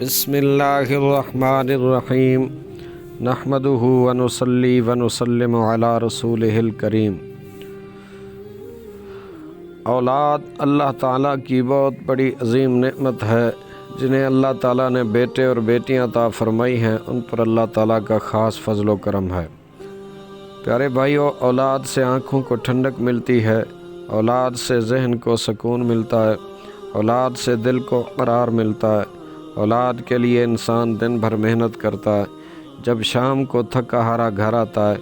بسم اللہ الرحمن الرحیم نحمدہ ونصلی ونسلم علی رسولہ الکریم۔ اولاد اللہ تعالیٰ کی بہت بڑی عظیم نعمت ہے۔ جنہیں اللہ تعالیٰ نے بیٹے اور بیٹیاں عطا فرمائی ہیں ان پر اللہ تعالیٰ کا خاص فضل و کرم ہے۔ پیارے بھائیو، اولاد سے آنکھوں کو ٹھنڈک ملتی ہے، اولاد سے ذہن کو سکون ملتا ہے، اولاد سے دل کو قرار ملتا ہے۔ اولاد کے لیے انسان دن بھر محنت کرتا ہے، جب شام کو تھکا ہارا گھر آتا ہے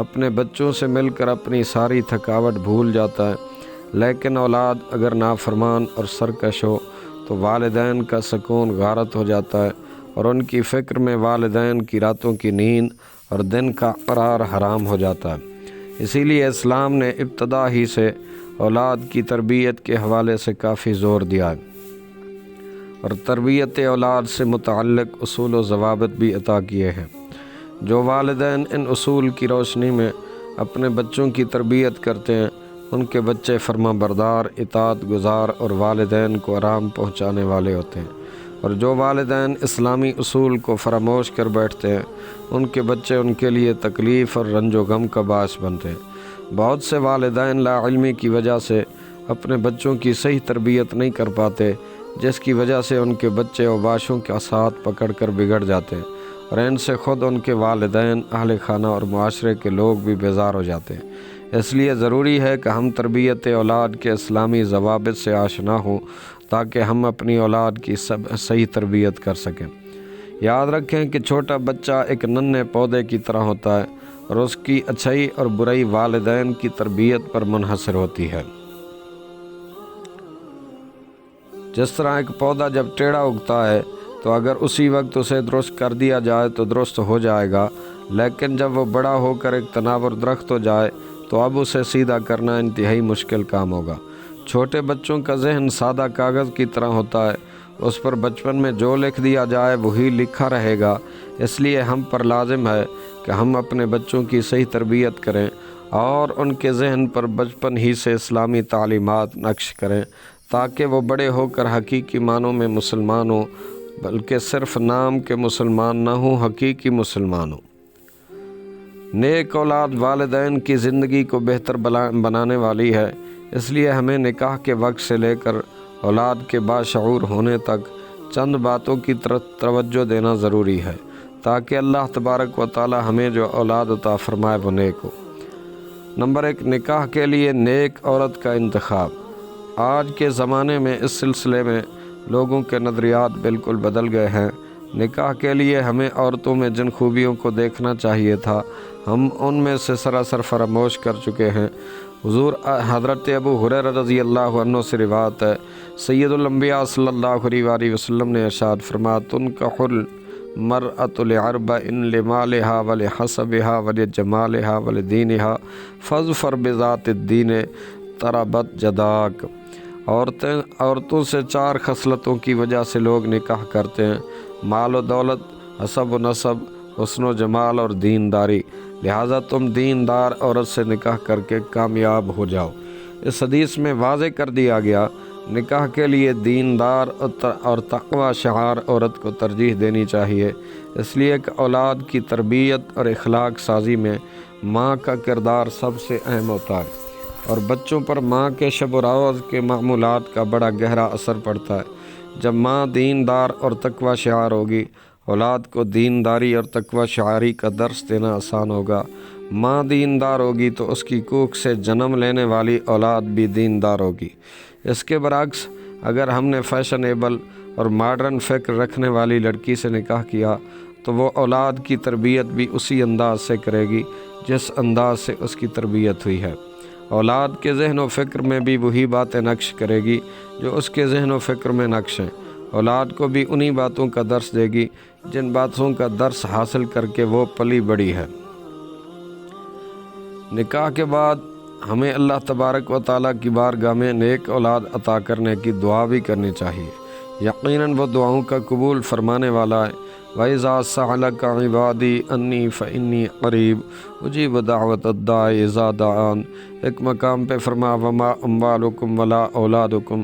اپنے بچوں سے مل کر اپنی ساری تھکاوٹ بھول جاتا ہے۔ لیکن اولاد اگر نافرمان اور سرکش ہو تو والدین کا سکون غارت ہو جاتا ہے اور ان کی فکر میں والدین کی راتوں کی نیند اور دن کا قرار حرام ہو جاتا ہے۔ اسی لیے اسلام نے ابتدا ہی سے اولاد کی تربیت کے حوالے سے کافی زور دیا ہے اور تربیت اولاد سے متعلق اصول و ضوابط بھی عطا کیے ہیں۔ جو والدین ان اصول کی روشنی میں اپنے بچوں کی تربیت کرتے ہیں ان کے بچے فرما بردار، اطاعت گزار اور والدین کو آرام پہنچانے والے ہوتے ہیں، اور جو والدین اسلامی اصول کو فراموش کر بیٹھتے ہیں ان کے بچے ان کے لیے تکلیف اور رنج و غم کا باعث بنتے ہیں۔ بہت سے والدین لا علمی کی وجہ سے اپنے بچوں کی صحیح تربیت نہیں کر پاتے، جس کی وجہ سے ان کے بچے اوباشوں کا ساتھ پکڑ کر بگڑ جاتے ہیں اور ان سے خود ان کے والدین، اہل خانہ اور معاشرے کے لوگ بھی بیزار ہو جاتے ہیں۔ اس لیے ضروری ہے کہ ہم تربیت اولاد کے اسلامی ضوابط سے آشنا ہوں تاکہ ہم اپنی اولاد کی صحیح تربیت کر سکیں۔ یاد رکھیں کہ چھوٹا بچہ ایک ننھے پودے کی طرح ہوتا ہے اور اس کی اچھائی اور برائی والدین کی تربیت پر منحصر ہوتی ہے۔ جس طرح ایک پودا جب ٹیڑھا اگتا ہے تو اگر اسی وقت اسے درست کر دیا جائے تو درست ہو جائے گا، لیکن جب وہ بڑا ہو کر ایک تناور درخت ہو جائے تو اب اسے سیدھا کرنا انتہائی مشکل کام ہوگا۔ چھوٹے بچوں کا ذہن سادہ کاغذ کی طرح ہوتا ہے، اس پر بچپن میں جو لکھ دیا جائے وہی لکھا رہے گا۔ اس لیے ہم پر لازم ہے کہ ہم اپنے بچوں کی صحیح تربیت کریں اور ان کے ذہن پر بچپن ہی سے اسلامی تعلیمات نقش کریں تاکہ وہ بڑے ہو کر حقیقی معنوں میں مسلمان ہوں، بلکہ صرف نام کے مسلمان نہ ہوں، حقیقی مسلمان ہوں۔ نیک اولاد والدین کی زندگی کو بہتر بنانے والی ہے، اس لیے ہمیں نکاح کے وقت سے لے کر اولاد کے باشعور ہونے تک چند باتوں کی طرف توجہ دینا ضروری ہے تاکہ اللہ تبارک و تعالی ہمیں جو اولاد عطا فرمائے وہ نیک ہو۔ نمبر 1، نکاح کے لیے نیک عورت کا انتخاب۔ آج کے زمانے میں اس سلسلے میں لوگوں کے نظریات بالکل بدل گئے ہیں۔ نکاح کے لیے ہمیں عورتوں میں جن خوبیوں کو دیکھنا چاہیے تھا ہم ان میں سے سراسر فراموش کر چکے ہیں۔ حضور حضرت ابو ہریرہ رضی اللہ عنہ سے روایت ہے، سید الانبیاء صلی اللہ علیہ وآلہ وسلم نے ارشاد فرمایا، تنکح المرأة لأربع لمالها ولحسبها ولجمالها ولدینها فاظفر بذات الدین تربت جداک۔ عورتوں سے 4 خصلتوں کی وجہ سے لوگ نکاح کرتے ہیں: مال و دولت، حسب و نسب، حسن و جمال اور دینداری۔ لہٰذا تم دیندار عورت سے نکاح کر کے کامیاب ہو جاؤ۔ اس حدیث میں واضح کر دیا گیا نکاح کے لیے دیندار اور تقوی شعار عورت کو ترجیح دینی چاہیے، اس لیے کہ اولاد کی تربیت اور اخلاق سازی میں ماں کا کردار سب سے اہم ہوتا ہے اور بچوں پر ماں کے شب و روز کے معمولات کا بڑا گہرا اثر پڑتا ہے۔ جب ماں دیندار اور تقوی شعار ہوگی، اولاد کو دینداری اور تقوی شعاری کا درس دینا آسان ہوگا۔ ماں دیندار ہوگی تو اس کی کوکھ سے جنم لینے والی اولاد بھی دیندار ہوگی۔ اس کے برعکس اگر ہم نے فیشنیبل اور ماڈرن فکر رکھنے والی لڑکی سے نکاح کیا تو وہ اولاد کی تربیت بھی اسی انداز سے کرے گی جس انداز سے اس کی تربیت ہوئی ہے۔ اولاد کے ذہن و فکر میں بھی وہی باتیں نقش کرے گی جو اس کے ذہن و فکر میں نقش ہیں۔ اولاد کو بھی انہی باتوں کا درس دے گی جن باتوں کا درس حاصل کر کے وہ پلی بڑی ہے۔ نکاح کے بعد ہمیں اللہ تبارک و تعالیٰ کی بارگاہ میں نیک اولاد عطا کرنے کی دعا بھی کرنی چاہیے۔ یقیناً وہ دعاؤں کا قبول فرمانے والا ہے۔ وَإِذَا سَأَلَكَ عِبَادِي أَنِّي فَإِنِّي قَرِيبٌ أُجِيبُ دَعْوَةَ الدَّاعِ إِذَا دَعَانِ۔ ایک مقام پہ فرمایا، وَمَا أَمْوَالُكُمْ وَلَا أَوْلَادُكُمْ